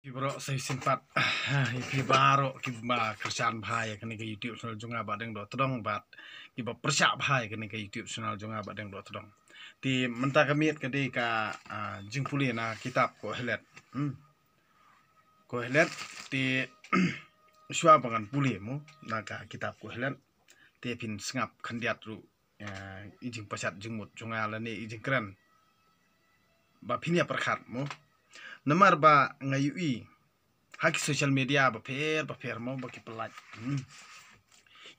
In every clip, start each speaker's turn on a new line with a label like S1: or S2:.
S1: Bro, saya sempat baru kiba kerjaan bahaya kini ke YouTube channel junga badeng do tedong bat kiba persiap bahaya kini ke YouTube channel junga badeng do tedong. Di mentah kami kedi ka jingpuli na kitab ko helet. Ko helet di suah bangan puli mu na ka kitab ko helet di pin sengap kandiat ru ijing pasat jingmut junga lani ijing keren. Ba pinia perkat mu. Namar ba ngayui haki social media ba per mo ba ki pelat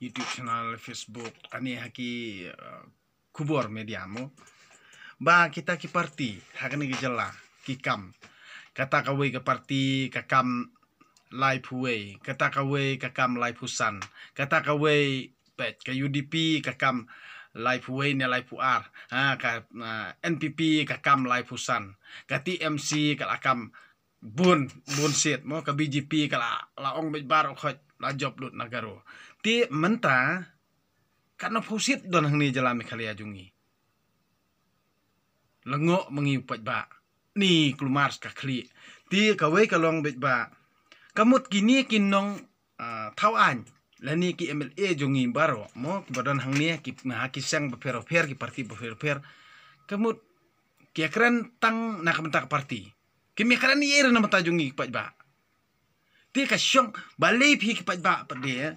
S1: YouTube channel Facebook ani haki kubur media mo ba kita ki parti hakani ki jela ki kam kata kawe ke parti ka kam live way kata kawe ka kam live husan kata kawe pet ka UDP ka kam live way ne live UR ka NPP ka kam live husan ka TMC ka akam bun set mo ka BJP ka laong bar khot la job lut nagaro ti menta kana phusit don hangni jalami khalia jungi lengo mengi pat ba ni klumars ka khli ti ka we ka long bet ba kamut kini kinong thawan lani ki MLA jungi baro mo badan hangni ki haki sang befer ki parti befer kamut ki keren tang nak mentak parti kimi keren ni era na mata jungi pat ba ti ka syong balai phi ki pat ba pade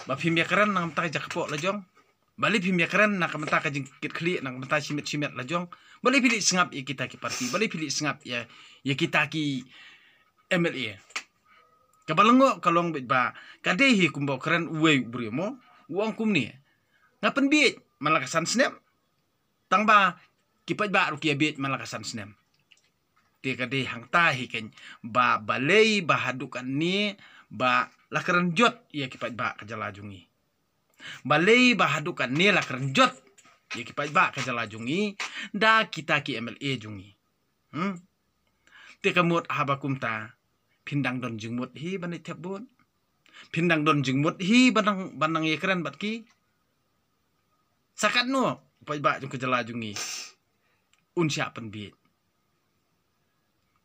S1: ba phi mi keren nak mentak jakpo la jong balai phi mi keren nak mentak jing kit khli nak mentak simit la jong balai phi sengap ya kita ki parti balai phi sengap ya kita ki MLA kabalango kalong bet ba kadehi kumbo keren uwe brimo uang kumni ngapen biet malakasan snem tang ba kipat ba rukia biet malakasan snem te kade hang tahi ken ba balei ba hadukan ni ba lakaran jot ya kipat ba kajala jungi balei ba hadukan ni lakaran jot ya kipat ba kajala jungi da kita ki MLA jungi te kamut habakumta pindang don jingmut hi banai tebun pindang don jingmut hi banang ye keren bat ki sakat no pai ba jung kejala jungi unsya penbit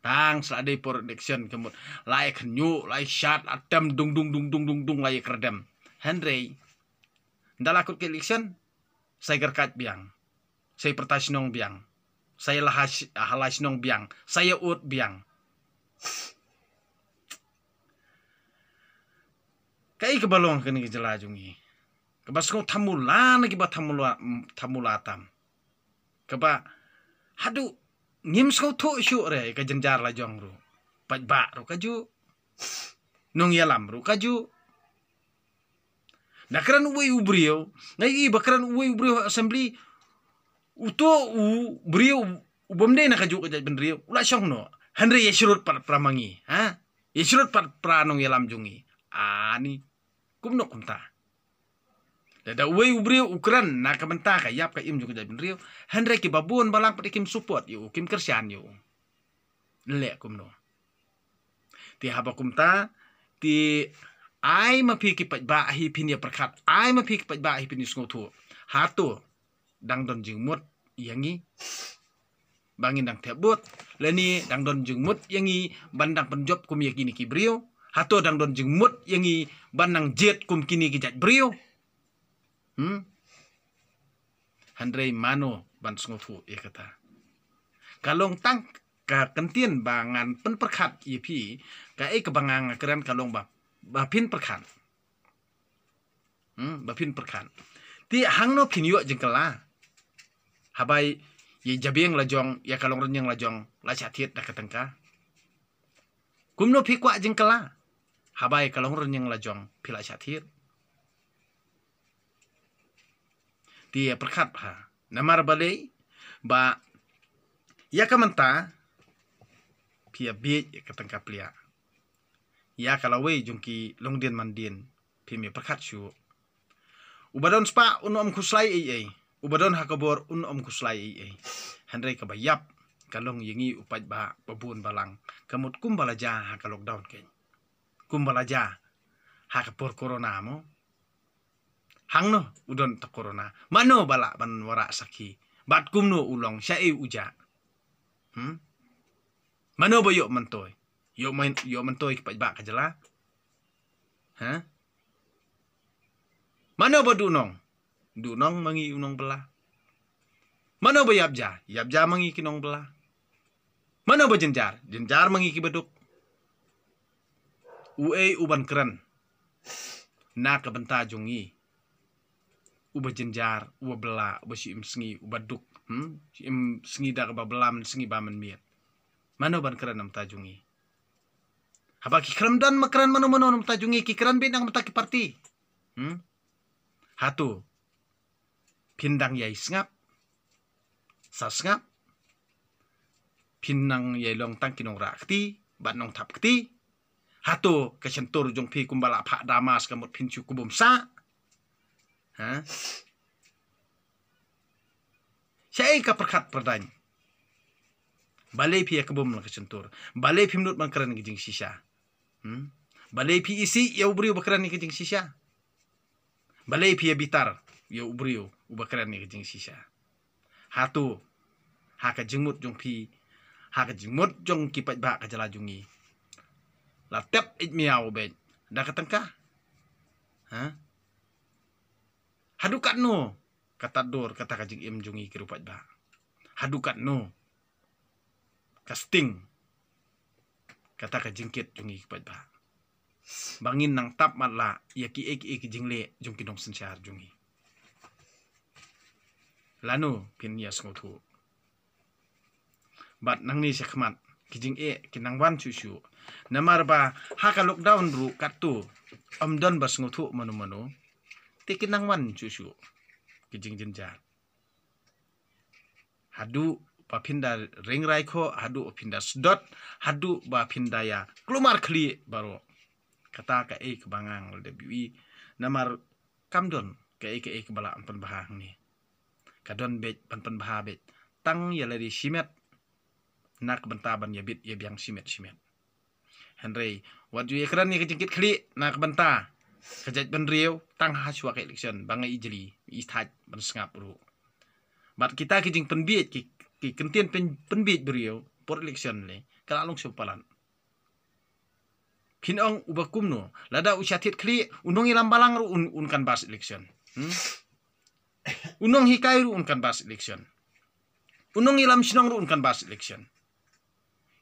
S1: tang selade production kemut lai khnyu lai shot atam dung lai kerdem Henry ndala kut election saya gerkat biang saya pertasnong biang saya halasnong biang saya ut biang kai kebalong kini kejala jungi keba sko tamula nagi ba tamula tam keba hadu ngim sko to syu re ka jenjar la jong ru pat ba ru kaju nong yalam ru kaju nakran uwe ubrio ngai bakran uwe ubrio assembly uto ubrio ubamde na kaju ka benrio ula syong no Henry yeshrut pat pramangi yeshrut pat pranong yalam jungi ani kumno kumta da uwe ubrio ukran na kamenta ka yap ka im juga jabin rio Henry ki babun balang pati kim support yu kim kersian yu le kumno ti haba kumta ti ai ma pi ki pat ba hi pin ya perkat ai ma pi ki pat ba hi pin sngotu hatu dang don jingmut yangi bangin dang tebut leni dang don jingmut yangi bandang penjob kum yakini ki brio hato dang don jingmut yangi banang jet kum kini kijat brio Handrei mano ban sngotu ya kata kalong tang ka kentien bangan pen perkat ipi ka kebangang keren kalong ba pin perkat ba pin perkat ti hangno pin yu jengkela habai ye jabeng lajong ya kalong renyang lajong la chatit da katengka kumno pi kwa jengkela habai kalong renyang lajong pila chatit dia perkat namar balai ba ya kamanta pia biet ya katengka plia ya kalawe jungki longdien mandien pimi perkat syu ubadon spa unom kuslai ei ubadon hakabor unom kuslai ei Henry kabayap kalong yengi upat ba babun balang kamut kumbalaja ha ka lockdown ken kumbalaja ha ka por corona mo hangno udon ta corona mano bala ban wara saki bat kumno ulong syai uja mano boyo mantoy yo mentoy ki pajba ka jela. Ha? Mana ba dunong? Dunong mangi unong belah. Mana ba yabja? Yabja mangi kinong belah. Mana ba jenjar? Jenjar mangi ki beduk. Ue uban keren. Na ka benta jongi. Uba jenjar, uba belah, uba si im sengi, uba duk. Si im sengi da ka ba belah men sengi ba men miet. Mana ban keren nam tajungi. Haba ki keren dan makaran mano-mano nam tajungi ki keren bin ang mata ki parti. Hatu. Pindang yai sengap. Sa sengap. Pinang yai long tang kinong rakti. Bat nong tap kti. Hatu kesentur jong pi kumbala pak damas kamut pincu kubum sa. Ha? Syai ka perkat perdany. Balai pi kabum lang kesentur. Balai pi menut man keren gijing sisa. Balai pi isi ya ubriu bakaran ni gijing sisa. Balai pi bitar ya ubriu ubakaran ni gijing sisa. Hatu haka jengmut jong pi haka jengmut jong kipat ba ka jala jungi. La tep it miau bet. Da katengka. Ha? Hadukat no. Kata dor kata kajing im jungi kirupat ba. Hadukat no. Casting. Kata kajingkit jungi kipat ba. Bangin nang tap matla ya ki ek jingle jong kinong sensyar jungi. Lanu pin ya ngotu. Bat nang ni sekmat kijing kinang wan cucu. Namar ba haka lockdown ru katu amdon bas ngotu manu-manu. Tikinang wan cucu. Kijing jenjar. Hadu ba pinda ring raiko, hadu pinda sedot, hadu ba pinda ya kelumar kli baro. Kata ka kebangang LWI namar kamdon ka kebala ampan bahang ni. Kadon bet pan baha bet. Tang ya lari simet. Nak bentaban ya bit ya biang simet. Henry, wadu ya keran ni kejengkit kli nak benta. Kejat ben riau tang haswa ke election bangai ijeli istaj ben sengap ru. Bat kita kijing penbiet ki kentien penbiet beriau por election le kala long sepalan. Pinong ubakum no lada usyatit kli unong ilam balang ru unkan bas election. Unong hikai ru unkan bas election. Unong ilam sinong ru unkan bas election.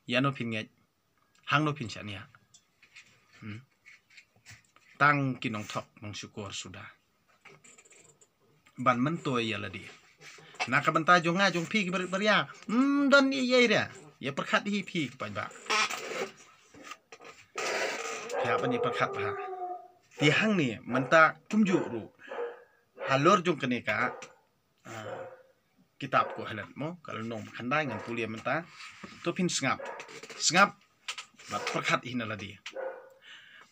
S1: Yano pinget hang no pinsania. Tang kinong tok mong syukur sudah. Ban mentoy ya ladi. Nak benta jong jong pi beria. Dan iya dia. Ya perkat hi pi kepada. Ya apa ni perkat ha. Di hang ni menta kumju ru. Halor jong keneka. Kitab ko halat mo kalau nong kandai ngan kuliah menta. Tu pin sengap. Sengap. Bat perkat hi na ladi.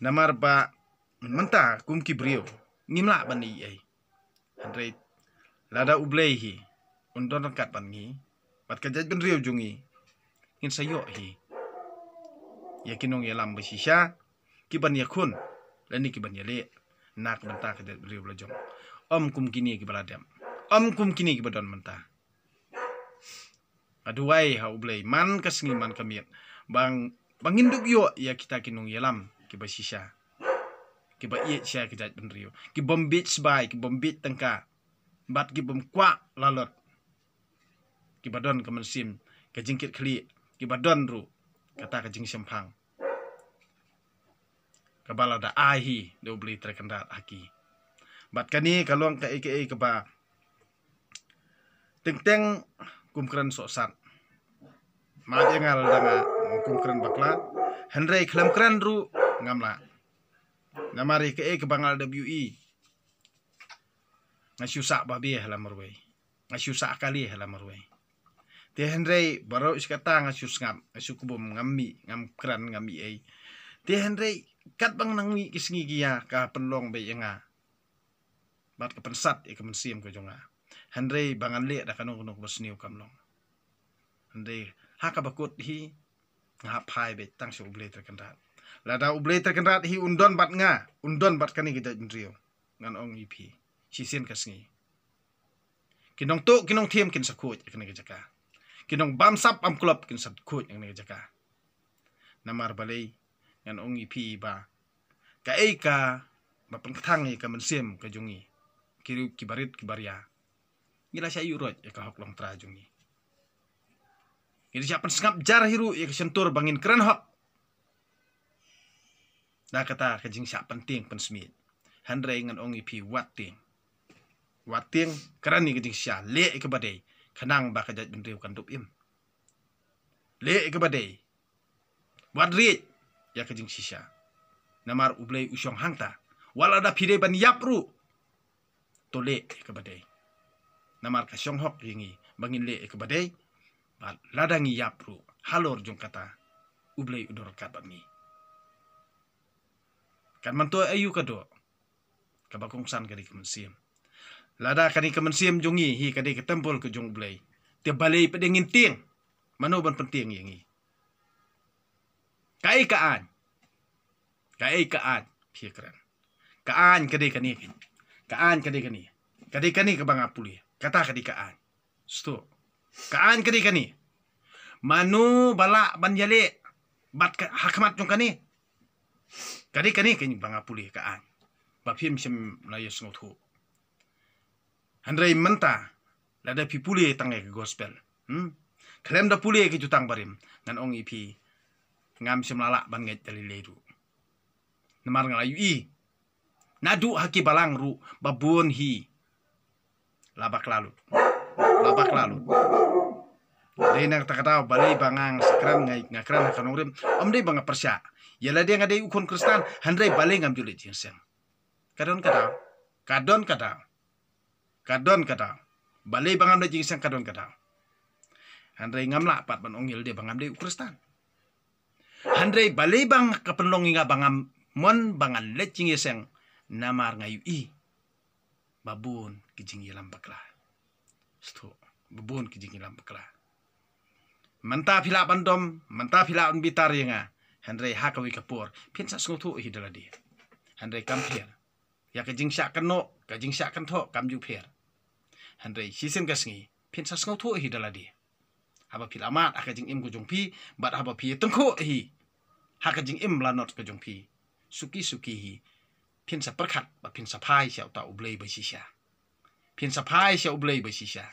S1: Namar ba menta kum ki brio ngimla ban ni ai andre lada ublehi undon kat ban ni bat kajat ben riu jungi ngin sayo hi yakinong yalam besisha ki ban yakun lani ki ban yale nak menta kajat riu lajong kum kini ki baladam kum kini ki badon menta aduai ha ublei man kasngi man kamiet bangin duk yo ya kita kinong yalam ki besisha ki ba iet sia ki jat ben riu ki bombit sbai ki bombit tengka bat ki bom kwa lalot ki badon ka mensim ka jingkit kli ki badon ru kata ka jing sempang ka bala da ahi do beli terkendat haki bat kani kalong ka eke ka ba teng kumkran sosat ma jengal danga kumkran bakla henry klam-kran ru ngamla namari ke bangal WI ngasusak babi halamarway ngasusak kali halamarway te henry baro iskata ngasus ngam asukubum ngammi ngam kran ngami ai te henry kat bang nangi kisngi gia ka penlong be nga bat ka pensat e kemensim ko jonga henry bangan le da kanong kanong basniu kamlong henry haka bakut hi ngap hai be tang su ble terkendat lada ublei terkendat hi undon bat nga undon bat kani kita jendrio ngan ong ipi sisen kasngi kinong to kinong thiem kin sakut kani jaka kinong bamsap am klop kin sakut kani jaka namar balai ngan ong ipi ba ka eka ba pengtang ka mensem ka jungi kiru kibarit kibaria gila sya yurot ya ka hok long tra jungi ini siapa sengap jar hiru ya kesentur bangin keren hok dah kata kajing syak penting pensmit handrai ngan ong ipi wating keren ni kajing sya le ke badai kanang ba kajat bendriu kan dup im le ke badai wadrit ya kajing sisya namar ublay usyong hangta wala da pide ban yapru to le ke badai namar ka syong hok yingi bangin le ke badai ladangi yapru halor jong kata ublay udor kat bangi kan manto ayu kado kabakongsan kadi kemensiam lada kadi kemensiam jongi hi kadi ketempol ke jong ublay te balai pedengin ting mano ban penting yingi kai kaan pikran kaan kade kani ke bang apuli kata kade kaan sto kaan kade kani manu bala banjale bat hakmat jong kani kade kani bang apuli kaan bapim sem layos ngothu handrai menta lada pipuli tangai ke gospel klem da puli ke jutang barim ngan ong ipi ngam semlala banget dari ledu namar ngalayu i nadu haki balang ru babun hi labak lalu Dena takatau balai bangang sekran ngai ngakran hakanongrim omdei banga persya yala dia ngadei ukon kristan handrai balai ngam julit jinseng kadon kadau balai bangam de jinseng kadon kadau handrai ngamla pat ban ongil de bangam de ukristan handrai balai bang kapenlong inga bangam mon bangan lecing yeseng namar ngayu i babun kijing yelam bakla sto babun kijing yelam bakla manta phila bandom manta phila un bitar yenga handrai hakawi kapur pinsa sngotu hidala dia handrai kampier ya kijing syak keno kijing syak kento kamju pher handrai sisen gasngi pinsa sngotu hidala dia haba phila mat akajing im kujung pi bat haba pi tengko hi hakajing im lanot kujung pi suki hi pinsa perkat ba pinsa pai xiao ta ublei ba sisya pinsa pai xiao ublei ba sisya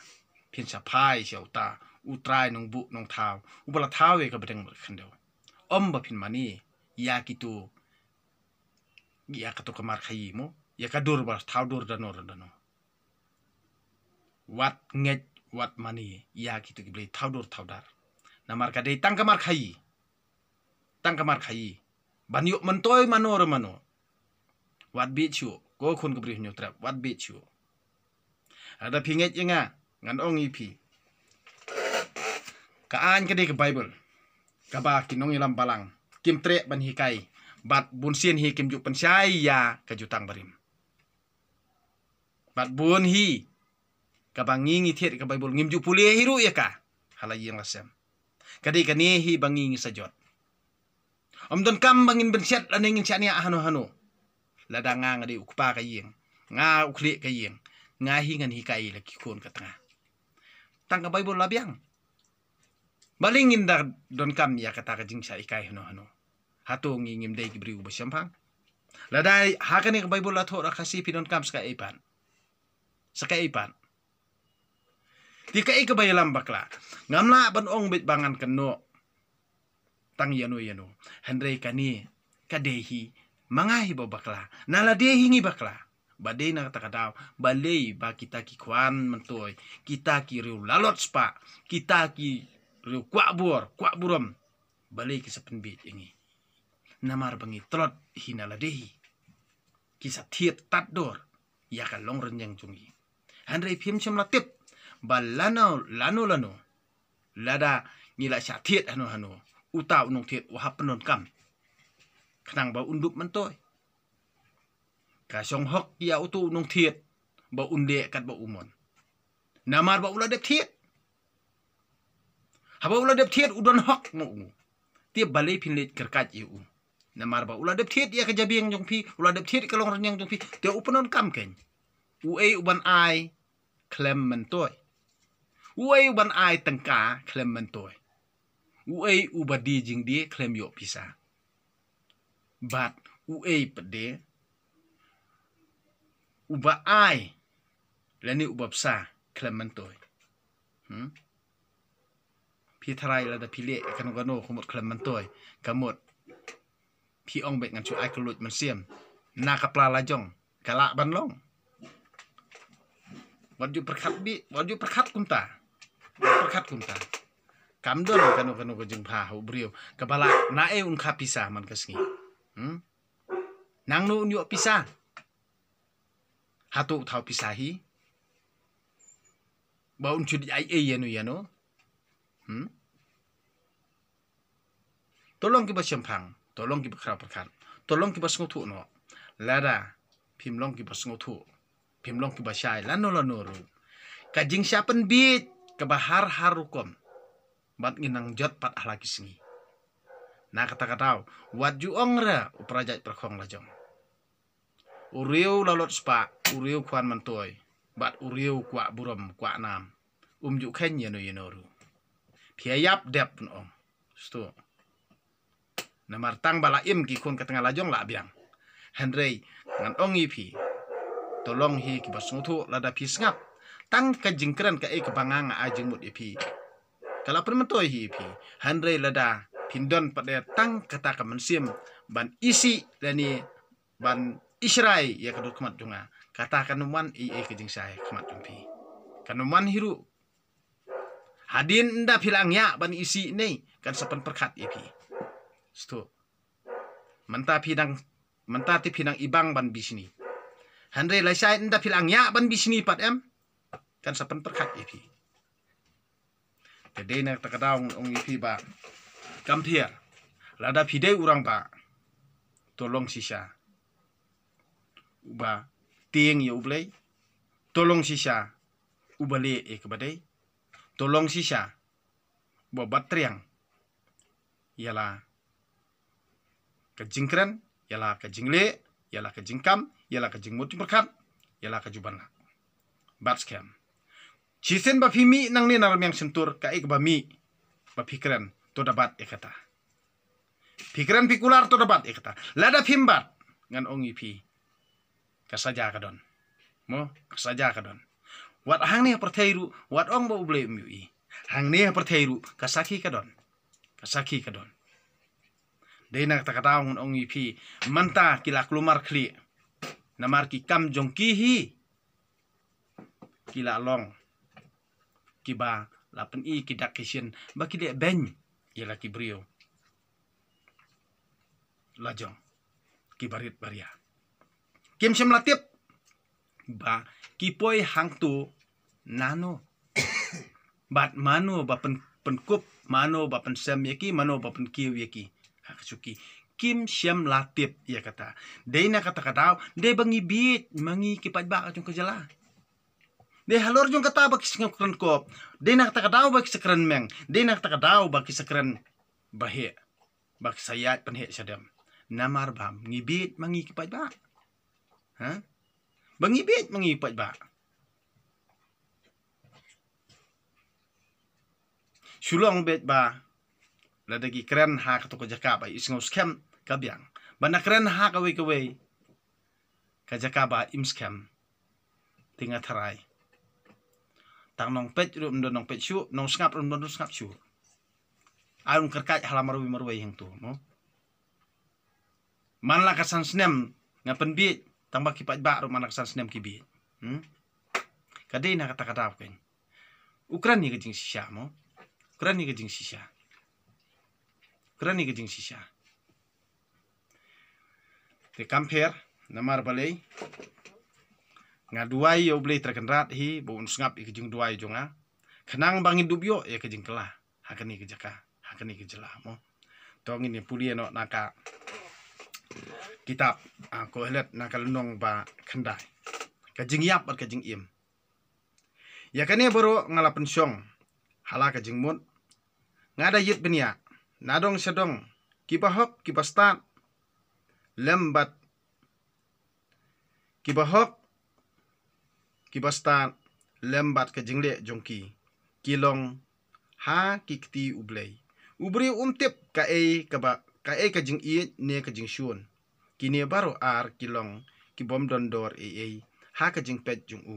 S1: pinsa pai xiao ta utrai nong bu nong thau ubala thau e ka bedeng khando om ba pin mani ya kitu ya ka to kamar khayi mo ya ka dur ba thau dur danor dano wat nget wat mani ya kitu giblei thau dur thau dar namar ka dei tang kamar khayi banyuk mentoy mano wat bichu ko khun gabri nyotra wat bichu ada pinget yenga ngan ong ipi kaan kede ke bible kaba kinong ilam balang kim tre ban hikai bat bunsien hi kim juk pensai ya ke jutang barim bat bun hi kaba ngingi thiet ke bible ngim juk puli hiru ya ka halayi yang lasem kade kani hi bangingi sajot om don kam bangin bensiat lanengin chania hanu lada nga ngadi ukpa kayeng nga ukli kayeng nga hingan hikai laki kon katanga tangka bible labiang balingin da don kam ya kata ka jingsa ikai hanu hatu ngingim dei gibri u basampang ladai hakani ka bible la thora khasi pidon kam ska ipan tika ik bayalam bakla ngamla ban ong bit bangan keno tang yano handrai kani kadehi mangahi bakla nala dehi ngi bakla badai na takadaw balei ba kita ki kwan mentoy kita ki riu lalot spa kita ki riu kwa buram balei ki sapenbit ini namar bangi trot hinala dehi kisah thiet tat dor ya ka long renyang jungi handrai phim cham latip balano lano lada ngila sya thiet hanu uta unong thiet wa penon kam khnang ba undup mentoy ka song hok ya utu unong thiet ba unde kat ba umon namar ba ula dep thiet haba ula dep thiet udon hok mo tiap balai pinlit kerkat yu namar ba ula dep thiet ya ka jabiang jong pi ula dep thiet ka long renyang jong pi te upenon kam ken uban ai klem mentoy uban ai tengka klem mentoy Uai ubadi jing dia klaim yo pisah. Bat uai pede uba ai lani uba psa klaim mentoy. Pi tharai la da pile kan gano kumut klaim mentoy kamut pi ong bet ngan chu ai kelut mensiam na kapla lajong kalak ban long. Waju perkat kumta. Perkat kumta. Kamdon kanu ko jeng pha hu brio kabala nae un kha pisah man kasngi. Nang nu unyo pisah. Hatu thau pisahi. Ba un chudi ai yano. Tolong ki ba sempang, tolong ki ba khra perkat. Tolong ki ba sngotu no. Lada pimlong ki ba sngotu. Pimlong ki ba syai lano ru. Kajing siapen bit kabahar harukom. Bat nginang jot pat ahlaki singi. Na kata-katau, wat ju ongra uprajat perkhong lajong. Uriu lalot spa, uriu kwan mantoy. Bat uriu kwa buram kwa nam. Ju khen yano ru. Piayap dep pun om. Sto. Namar tang bala im ki kun katengah lajong la biang. Henry ngan ongi pi. Tolong hi ki basngutu lada pi sngap. Tang kajingkran ka kebangang ajing mut ipi. Kalau permentoy hi pi. Henry lada pindon pada tang kata kemensim ban isi dani ban israi ya kadut kemat junga. Kata kanuman kejing saya kemat jumpi. Kanuman hiru. Hadin nda pilangnya ban isi ni kan sapan perkat ipi. Sto. Mentati pinang ibang ban bisni. Henry laisai nda pilangnya ban bisni pat em. Kan sapan perkat ipi. Jadi nak takadaung ong ipi ba. Kampier. Lada pide urang ba. Tolong sisa. Uba tieng ya ublay. Tolong sisa. Ubale kebadai. Tolong sisa. Bobat triang. Ialah kejingkran, ialah kejingle, ialah kejingkam, ialah kejingmut berkat, ialah kejuban. Bat scam. Cisen ba pimi nang ni naram yang sentur ka ik ba mi ba pikiran to dapat kata. Pikiran pikular to dapat kata. Lada pimbat ngan ongi pi. Kasaja kadon. Mo kasaja kadon. Wat hang ni perthairu, wat ong ba uble mi. Hang ni perthairu kasaki kadon. Kasaki kadon. Dena takataung ongi pi manta kila klumar kli. Namar ki kam jong kihi. Kila long. Kiba lapen kidak kisien baki de ben ialah kibrio. Lajong kibarit baria. Kim sem latip ba kipoi hang tu nano. Bat mano ba penkup mano ba pensem yaki mano ba penkiu yaki. Haksuki kim sem latip ia kata. Dena kata-kata de bangi bit mangi kipat ba kajung kejala. De halor jong kata baki sengkran kop. De nak tak daw baki sekran meng. De nak tak daw baki sekran bahe. Baki sayat penhe sadam. Namar bam ngibit mangi kipat ba. Ha? Bangibit mangi kipat ba. Sulong bet ba. Ladagi keren ha katoko jakaba isngos kem kabyang. Bana keren ha kawe kajakaba imskem. Tinga tarai. Tang nong pet rum do nong pet syu nong skap rum do skap syu arung kerkat halamarawi yang tu mo manla kasan snem ngapen bit tang baki pat ba rum anak san snem kibit kadai na kata-kata ken ukran ni kejing sisa mo ukran ni kejing sisa te kamper namar balai ngaduai yo blei terkenrat hi bon ngap ikejing duai jonga kenang bangin dubyo ya kejing kelah hakani kejaka hakani kejela mo tong ini puli no naka kitab ko helet naka lunong ba kendai kejing yap at kejing im ya kani boro ngala pensyong hala kejing mut ngada yit benia nadong sedong kibahok kibastat lembat kibahok kibasta lembat ke jingle jongki kilong ha kikti ublei ubri umtip ka jing i ne ka jing shun kini baro ar kilong ki bom don dor ha ka jing pet jung u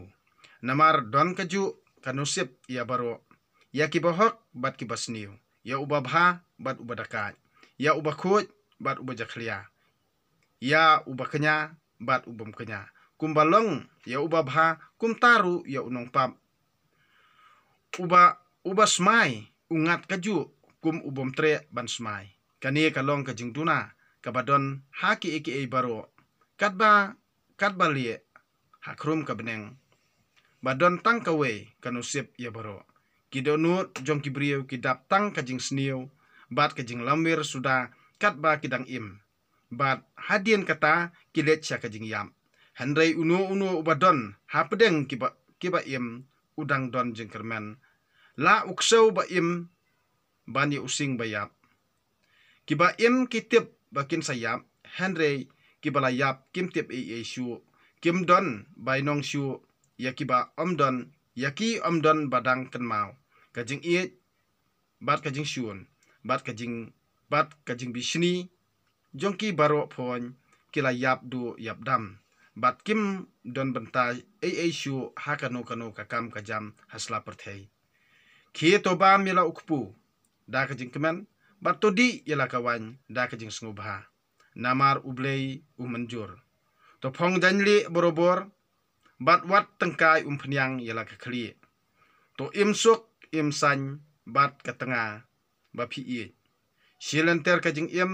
S1: namar don ka ju kanusip ya baro ya ki bahok bat ki basniu ya ubabha bat ubadakat ya ubakut bat ubajaklia ya ubaknya bat ubam kenya kumbalong ya ubabha kumtaru ya unong pap uba smai ungat kaju kum ubom tre ban smai kani kalong ka jingduna kabadon haki eki baro katba lie hakrum kabneng badon tang kawe kanusip ya baro kidonut jong kibriu kidap tang kajing sniu bat kajing lamir sudah katba kidang im bat hadien kata kilet sya kajing yam handrai unu ubadon hapedeng kiba im udang don jengkermen la uksau ba im bani using bayap kiba im kitip bakin sayap handrai kibala yap kim tip shu kim don bainong shu ya kiba omdon yaki omdon badang kenmau kajing bat kajing shun bat kajing bishni jongki baro phon kila yap du yap dam bat kim don banta shu hakano kakam kajam hasla perthei khi to ba mila ukpu da kajing kemen bat todi yala kawan da kajing sngubha namar ublei umanjur to phong janli borobor bat wat tengkai umpnyang yala kakli to imsuk imsan bat katanga bapi i silenter kajing im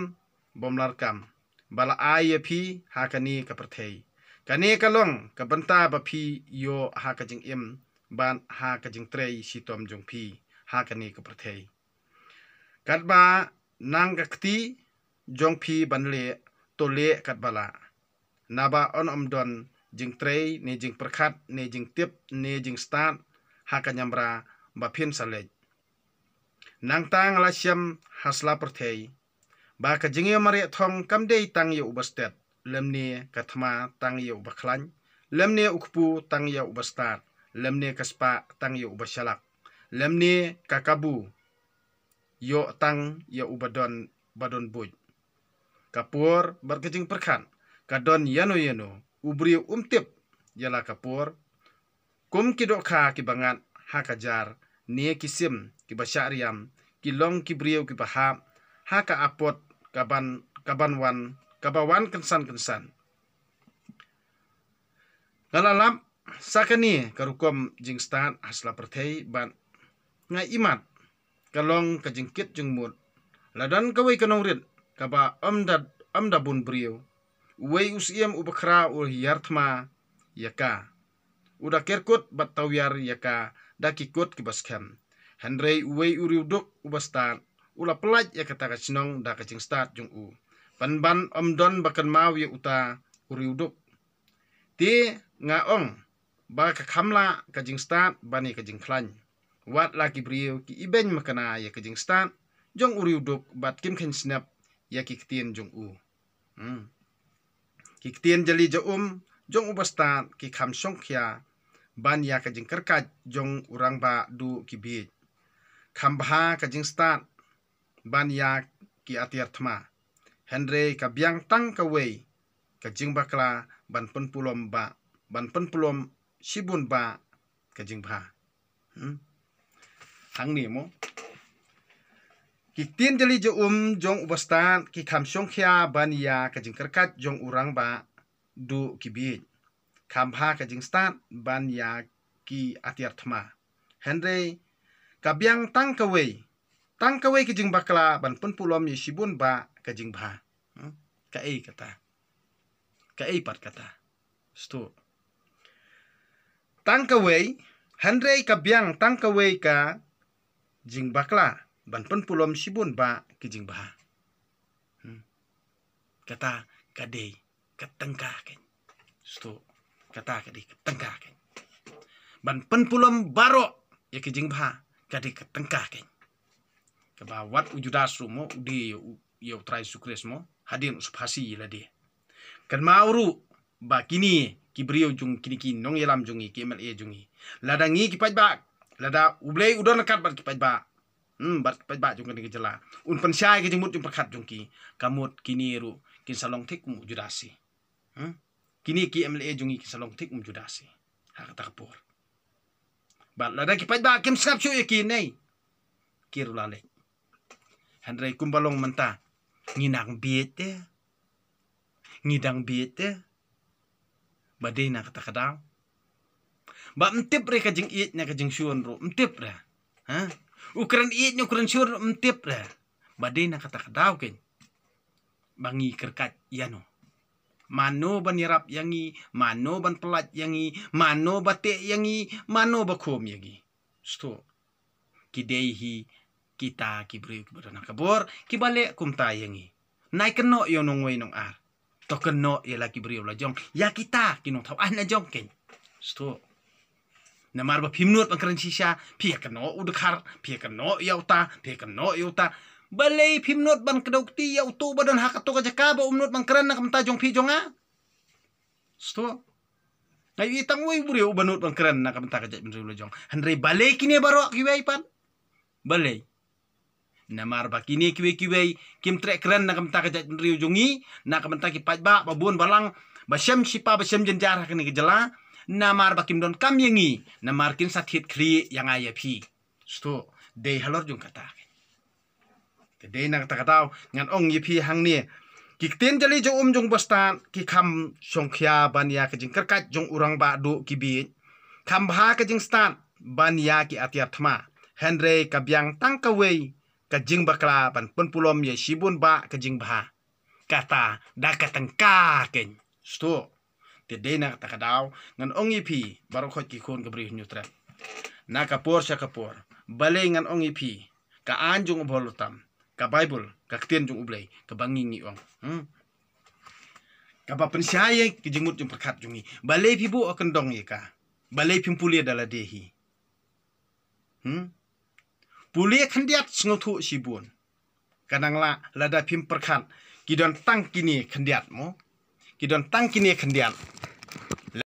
S1: bomlarkam bala ayapi hakani kaperthei kani kalong kabanta bapi yo hakajing im ban hakajing trei sitom jongpi hakani kaperthei katba nang kakti jongpi banle tole katbala naba on omdon jing trei ne jing perkhat ne jing tip ne jing start hakanyamra bapin salej nang tang lasyam hasla perthei ba ka jingi mari thong kamdei tang ye ubastet lemne kathma tang ye ubaklan lemne ukpu tang ye ubastat lemne kaspa tang ye ubashalak lemne kakabu yo tang ye ubadon badon buj kapur berkejing perkhan kadon yano ubri umtip yala kapur kum kidokha kibangat hakajar ne kisim kibasyariam kilong kibriu kibahap haka apot kabawan kensan ngalalap sakani karukom jing stat hasla perthei ban ngai imat kalong kajingkit jengmut ladan kawai kanong rit kaba amda bun briu wei usiem ubakra ur yarthma yaka uda kerkut bat tawyar yaka dakikut kibaskem handrei wei uriuduk ubastat ula pelaj ya kata kacnong da kacing start jung u panban omdon bakan mau ya uta uriuduk ti ngaong ba kakamla kajing start bani kajing klan wat laki briu ki iben makana ya kajing start jong uriuduk bat kim khen snap ya ki ktien jung u ki ktien jali jong ubastat ki kham songkhya ban ya kajing kerkat jong urang ba du ki bi khambha kajing start ban ya ki atiar thma Henry kabyang tang kawei kajing bakla ban penpulom sibun ba kajing bha hang ni mo ki tin jali jo jong ubastan ki kham songkhya ban ya kajing kerkat jong urang ba du ki bi khambha kajing stat ban ya ki atiar thma Henry kabyang tang kawei kajing bakla ban penpulom sibun ba kajing bha kai pat kata stu tang kawei Henry kabyang tang kawei ka jing bakla ban penpulom sibun ba kajing bha kata kadei katengka ken stu kata kadei katengka ken ban penpulom baro ya kajing bha kadei katengka ken kaba wat ujudas rumo di yo trai sukres mo hadin uspasi la dia kan mauru ba kini kibriyo jung kini nong yelam jungi kmla jungi lada ngi ki pajba lada ublei udon kat bat ki pajba bat ba jung kan jela un pensyai ke jengmut jung perkat jung ki kamut kini ru kin salong tik mu judasi kini ki MLA jungi kin salong tik mu judasi ha kata kapur bat lada ki ba kim snap chu ki nei kiru lale handrai kumbalong menta nginang biete ngidang biete badai na kata kadang ba mtip re ka jing iet na ka jing syun ro mtip re ha ukuran iet nya ukuran syun mtip re badai na kata kadau ken bangi kerkat yano mano ban yarap yangi mano ban pelat yangi mano bate yangi mano bakom yangi sto kidehi kita kibri kibadana kabor kibale kumta yangi nai keno yo nong wei nong ar to keno ya laki bri la jong ya kita kinong thau an na jong ken sto na marba phimnot angkran sisa phi keno udkhar phi keno yauta phi keno yauta balai phimnot ban kedokti yautu badan hakato ka jaka ba umnot mangkran na kamta jong phi jonga sto ngai itang wei bri ubanot mangkran na kamta ka jong la jong hanre balai kini baro kiwai pan balai namar bakini kiwe kim trek keren na kamta kajat riu jungi na kamta ki pajba babun balang basem sipa basem jenjarah kini kejela namar bakim don kam yangi namar kin sathit khri yang aya phi sto de halor jung kata ke de na kata katau ngan ong ye phi hang ni ki ten jali jo jung bastan ki kham songkhya bania ke jing kerkat jong urang ba du ki bi kham bha ke jing stan bania ki atiar thma henre kabyang tangkawei kajing bakla pan penpulom ye sibun ba kajing bah kata da katangka ken sto te de na kata kadau ngan ongi pi baru khot ki khon gabri nyutra na kapor sha kapor bale ngan ongi pi ka anjung bolutam ka bible ka ktien jung ublei ka bangi ngi ong ka ba pensyaye ki jingmut jung perkat jungi bale pi bu akan dong ye ka bale pimpuli dala dehi Pulia kandiat sengotu sibun. Kadangla lada pim perkat. Kidon tang kini kandiat mo. Kidon tang kini kandiat.